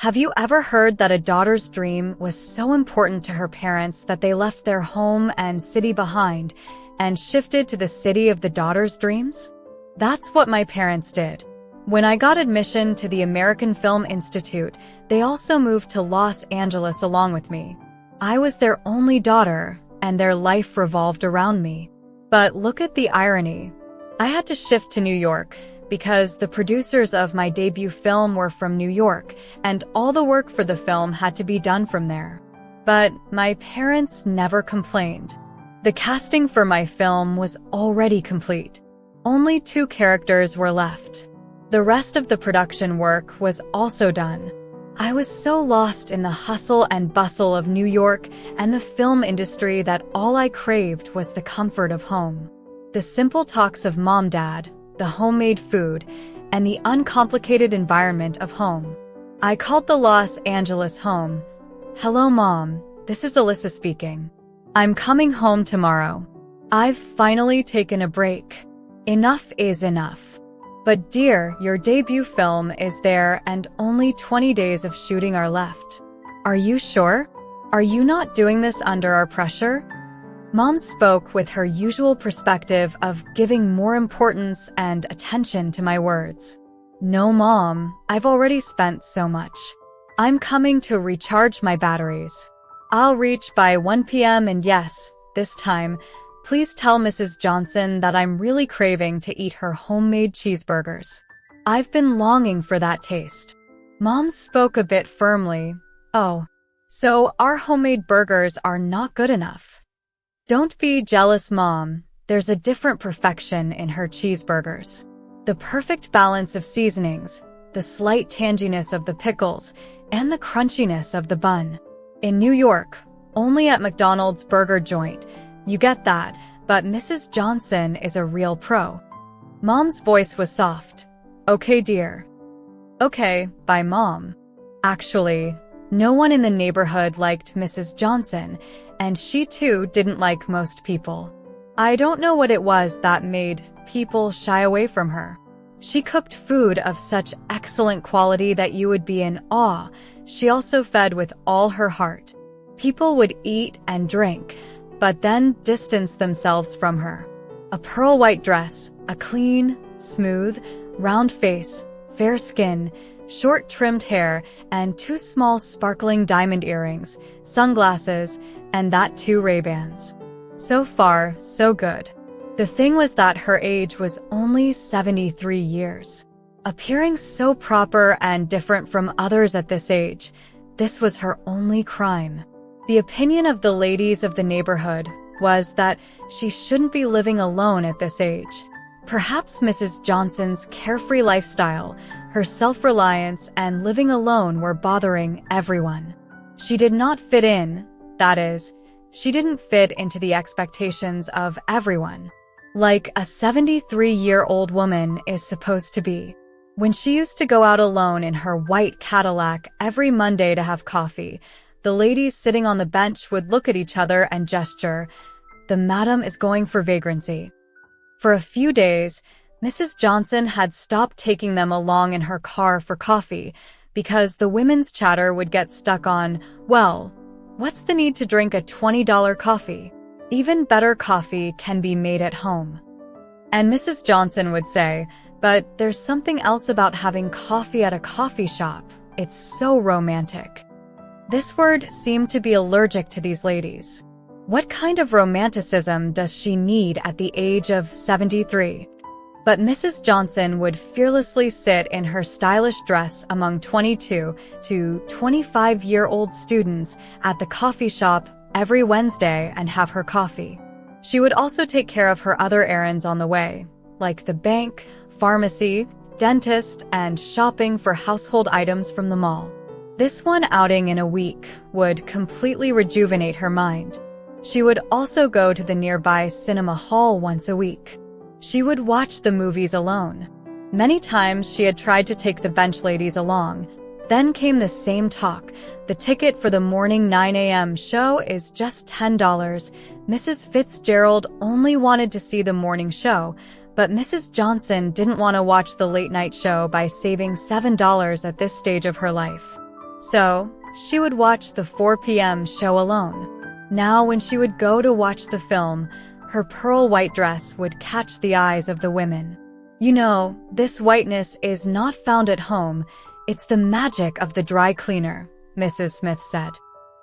Have you ever heard that a daughter's dream was so important to her parents that they left their home and city behind and shifted to the city of the daughter's dreams? That's what my parents did. When I got admission to the American Film Institute, they also moved to Los Angeles along with me. I was their only daughter, and their life revolved around me. But look at the irony. I had to shift to New York because the producers of my debut film were from New York, and all the work for the film had to be done from there. But my parents never complained. The casting for my film was already complete. Only 2 characters were left. The rest of the production work was also done. I was so lost in the hustle and bustle of New York and the film industry that all I craved was the comfort of home. The simple talks of mom-dad, the homemade food, and the uncomplicated environment of home. I called the Los Angeles home. "Hello, Mom. This is Alyssa speaking. I'm coming home tomorrow. I've finally taken a break. Enough is enough. But dear, your debut film is there and only 20 days of shooting are left. Are you sure? Are you not doing this under our pressure?" Mom spoke with her usual perspective of giving more importance and attention to my words. "No, Mom, I've already spent so much. I'm coming to recharge my batteries. I'll reach by 1 p.m. and yes, this time, please tell Mrs. Johnson that I'm really craving to eat her homemade cheeseburgers. I've been longing for that taste." Mom spoke a bit firmly. "Oh, so our homemade burgers are not good enough? Don't be jealous, Mom. There's a different perfection in her cheeseburgers. The perfect balance of seasonings, the slight tanginess of the pickles, and the crunchiness of the bun. In New York, only at McDonald's burger joint, you get that, but Mrs. Johnson is a real pro." Mom's voice was soft. "Okay, dear." "Okay, bye, Mom." Actually, no one in the neighborhood liked Mrs. Johnson, and she too didn't like most people. I don't know what it was that made people shy away from her. She cooked food of such excellent quality that you would be in awe. She also fed with all her heart. People would eat and drink, but then distance themselves from her. A pearl white dress, a clean, smooth, round face, fair skin, short trimmed hair, and 2 small sparkling diamond earrings, sunglasses, and that 2 Ray-Bans. So far, so good. The thing was that her age was only 73 years. Appearing so proper and different from others at this age, this was her only crime. The opinion of the ladies of the neighborhood was that she shouldn't be living alone at this age. Perhaps Mrs. Johnson's carefree lifestyle, her self-reliance, and living alone were bothering everyone. She did not fit in, that is, she didn't fit into the expectations of everyone, like a 73-year-old woman is supposed to be. When she used to go out alone in her white Cadillac every Monday to have coffee, the ladies sitting on the bench would look at each other and gesture, "The madam is going for vagrancy." For a few days, Mrs. Johnson had stopped taking them along in her car for coffee because the women's chatter would get stuck on, "Well, what's the need to drink a $20 coffee? Even better coffee can be made at home." And Mrs. Johnson would say, "But there's something else about having coffee at a coffee shop. It's so romantic." This word seemed to be allergic to these ladies. What kind of romanticism does she need at the age of 73? But Mrs. Johnson would fearlessly sit in her stylish dress among 22 to 25-year-old students at the coffee shop every Wednesday and have her coffee. She would also take care of her other errands on the way, like the bank, pharmacy, dentist, and shopping for household items from the mall. This one outing in a week would completely rejuvenate her mind. She would also go to the nearby cinema hall once a week. She would watch the movies alone. Many times she had tried to take the bench ladies along. Then came the same talk. The ticket for the morning 9 a.m. show is just $10. Mrs. Fitzgerald only wanted to see the morning show, but Mrs. Johnson didn't want to watch the late-night show by saving $7 at this stage of her life. So, she would watch the 4 p.m. show alone. Now, when she would go to watch the film, her pearl white dress would catch the eyes of the women. You know, this whiteness is not found at home. It's the magic of the dry cleaner, Mrs. Smith said.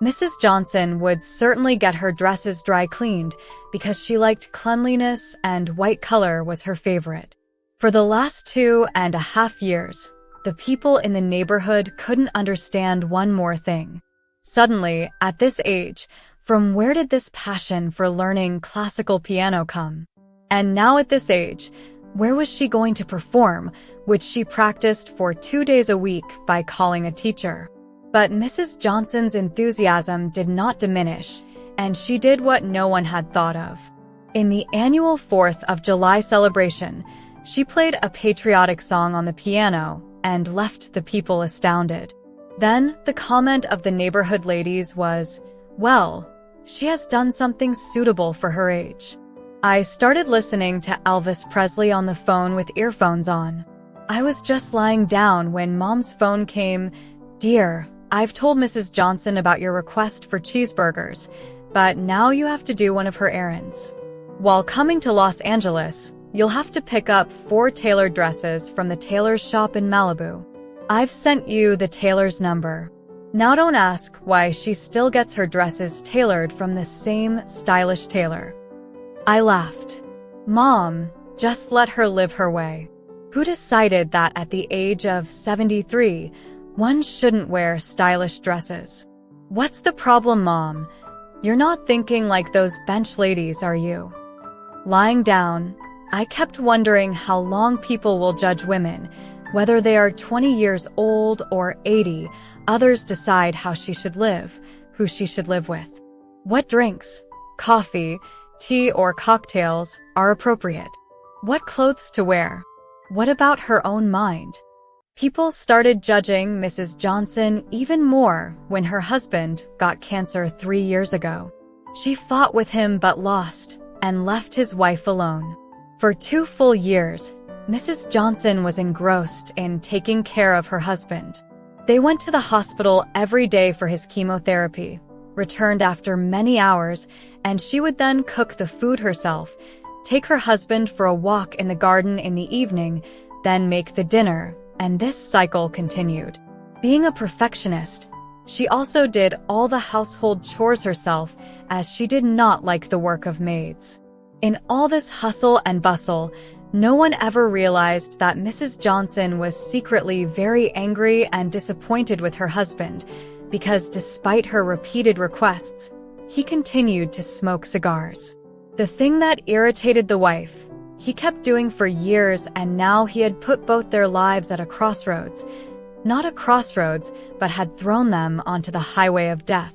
Mrs. Johnson would certainly get her dresses dry cleaned because she liked cleanliness and white color was her favorite. For the last 2.5 years, the people in the neighborhood couldn't understand one more thing. Suddenly, at this age, from where did this passion for learning classical piano come? And now at this age, where was she going to perform, which she practiced for 2 days a week by calling a teacher? But Mrs. Johnson's enthusiasm did not diminish, and she did what no one had thought of. In the annual 4th of July celebration, she played a patriotic song on the piano and left the people astounded. Then, the comment of the neighborhood ladies was, "Well, she has done something suitable for her age." I started listening to Elvis Presley on the phone with earphones on. I was just lying down when Mom's phone came. "Dear, I've told Mrs. Johnson about your request for cheeseburgers, but now you have to do one of her errands. While coming to Los Angeles, you'll have to pick up 4 tailored dresses from the tailor's shop in Malibu. I've sent you the tailor's number. Now don't ask why she still gets her dresses tailored from the same stylish tailor." I laughed. Mom, just let her live her way. Who decided that at the age of 73, one shouldn't wear stylish dresses? What's the problem, Mom? You're not thinking like those bench ladies, are you? Lying down, I kept wondering how long people will judge women, whether they are 20 years old or 80. Others decide how she should live, who she should live with. What drinks, coffee, tea, or cocktails are appropriate? What clothes to wear? What about her own mind? People started judging Mrs. Johnson even more when her husband got cancer 3 years ago. She fought with him but lost and left his wife alone. For 2 full years, Mrs. Johnson was engrossed in taking care of her husband. They went to the hospital every day for his chemotherapy, returned after many hours, and she would then cook the food herself, take her husband for a walk in the garden in the evening, then make the dinner, and this cycle continued. Being a perfectionist, she also did all the household chores herself, as she did not like the work of maids. In all this hustle and bustle, no one ever realized that Mrs. Johnson was secretly very angry and disappointed with her husband, because despite her repeated requests, he continued to smoke cigars. The thing that irritated the wife, he kept doing for years, and now he had put both their lives at a crossroads. Not a crossroads, but had thrown them onto the highway of death.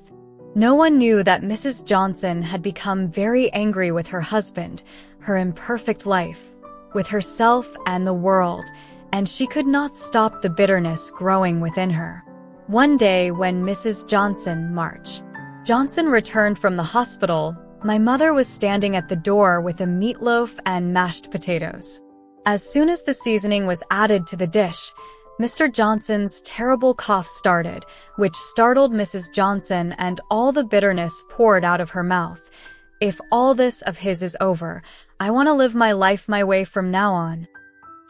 No one knew that Mrs. Johnson had become very angry with her husband, her imperfect life, with herself and the world, and she could not stop the bitterness growing within her. One day when Mrs. Johnson returned from the hospital, my mother was standing at the door with a meatloaf and mashed potatoes. As soon as the seasoning was added to the dish, Mr. Johnson's terrible cough started, which startled Mrs. Johnson, and all the bitterness poured out of her mouth. "If all this of his is over, I want to live my life my way from now on."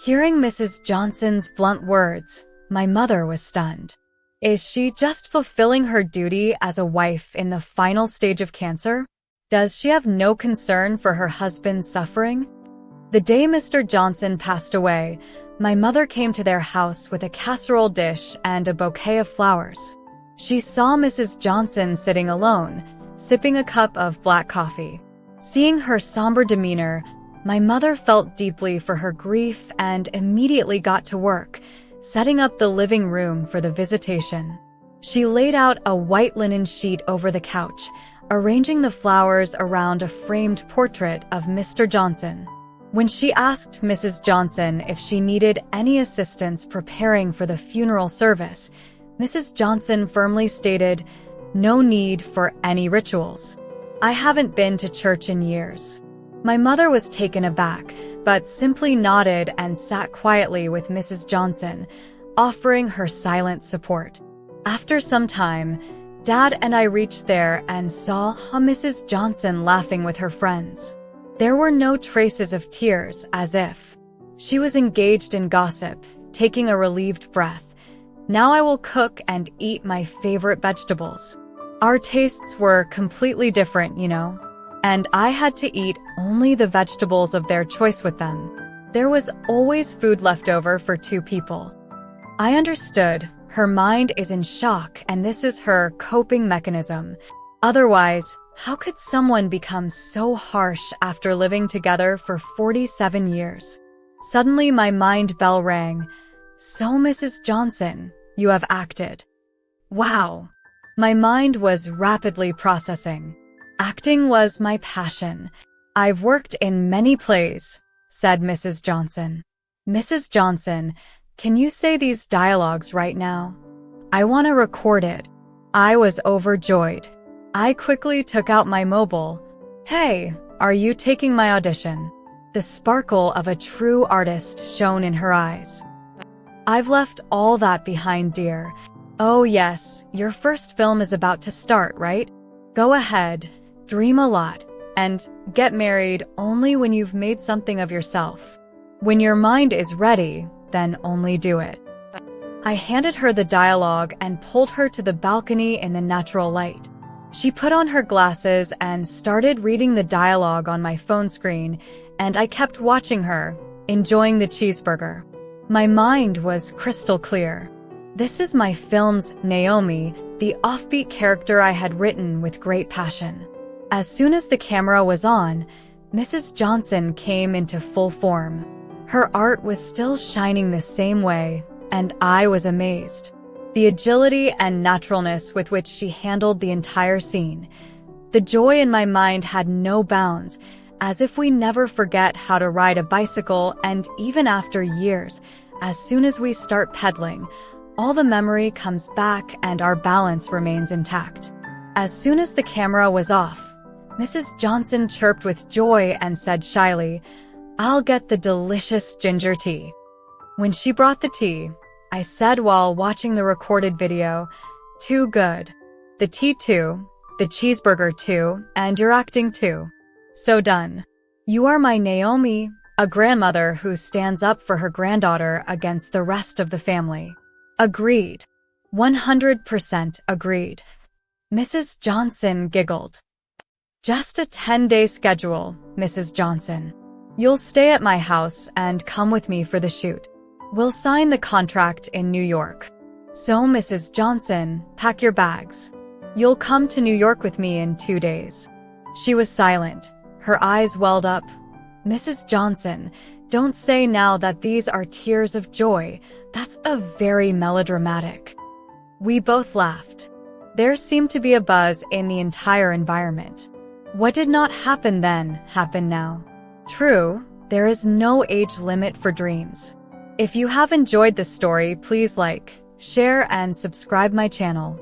Hearing Mrs. Johnson's blunt words, my mother was stunned. Is she just fulfilling her duty as a wife in the final stage of cancer? Does she have no concern for her husband's suffering? The day Mr. Johnson passed away, my mother came to their house with a casserole dish and a bouquet of flowers. She saw Mrs. Johnson sitting alone, sipping a cup of black coffee. Seeing her somber demeanor, my mother felt deeply for her grief and immediately got to work, setting up the living room for the visitation. She laid out a white linen sheet over the couch, arranging the flowers around a framed portrait of Mr. Johnson. When she asked Mrs. Johnson if she needed any assistance preparing for the funeral service, Mrs. Johnson firmly stated, "No need for any rituals. I haven't been to church in years." My mother was taken aback, but simply nodded and sat quietly with Mrs. Johnson, offering her silent support. After some time, Dad and I reached there and saw Mrs. Johnson laughing with her friends. There were no traces of tears, as if she was engaged in gossip, taking a relieved breath. Now I will cook and eat my favorite vegetables. Our tastes were completely different, and I had to eat only the vegetables of their choice with them. There was always food left over for 2 people. I understood. Her mind is in shock, and this is her coping mechanism. Otherwise, how could someone become so harsh after living together for 47 years? Suddenly, my mind bell rang. So, Mrs. Johnson, you have acted. Wow. My mind was rapidly processing. Acting was my passion. I've worked in many plays, said Mrs. Johnson. Mrs. Johnson, can you say these dialogues right now? I want to record it. I was overjoyed. I quickly took out my mobile. Hey, are you taking my audition? The sparkle of a true artist shone in her eyes. I've left all that behind, dear. Oh yes, your first film is about to start, right? Go ahead, dream a lot, and get married only when you've made something of yourself. When your mind is ready, then only do it. I handed her the dialogue and pulled her to the balcony in the natural light. She put on her glasses and started reading the dialogue on my phone screen, and I kept watching her, enjoying the cheeseburger. My mind was crystal clear. This is my film's Naomi, the offbeat character I had written with great passion. As soon as the camera was on, Mrs. Johnson came into full form. Her art was still shining the same way, and I was amazed. The agility and naturalness with which she handled the entire scene. The joy in my mind had no bounds, as if we never forget how to ride a bicycle, and even after years, as soon as we start pedaling, all the memory comes back and our balance remains intact. As soon as the camera was off, Mrs. Johnson chirped with joy and said shyly, "I'll get the delicious ginger tea." When she brought the tea, I said while watching the recorded video, "Too good. The tea too, the cheeseburger too, and you're acting too. So done. You are my Naomi, a grandmother who stands up for her granddaughter against the rest of the family." Agreed. 100% agreed. Mrs. Johnson giggled. Just a 10-day schedule, Mrs. Johnson. You'll stay at my house and come with me for the shoot. We'll sign the contract in New York. So, Mrs. Johnson, pack your bags. You'll come to New York with me in 2 days. She was silent. Her eyes welled up. Mrs. Johnson, don't say now that these are tears of joy. That's a very melodramatic. We both laughed. There seemed to be a buzz in the entire environment. What did not happen then, happened now. True, there is no age limit for dreams. If you have enjoyed this story, please like, share, and subscribe my channel.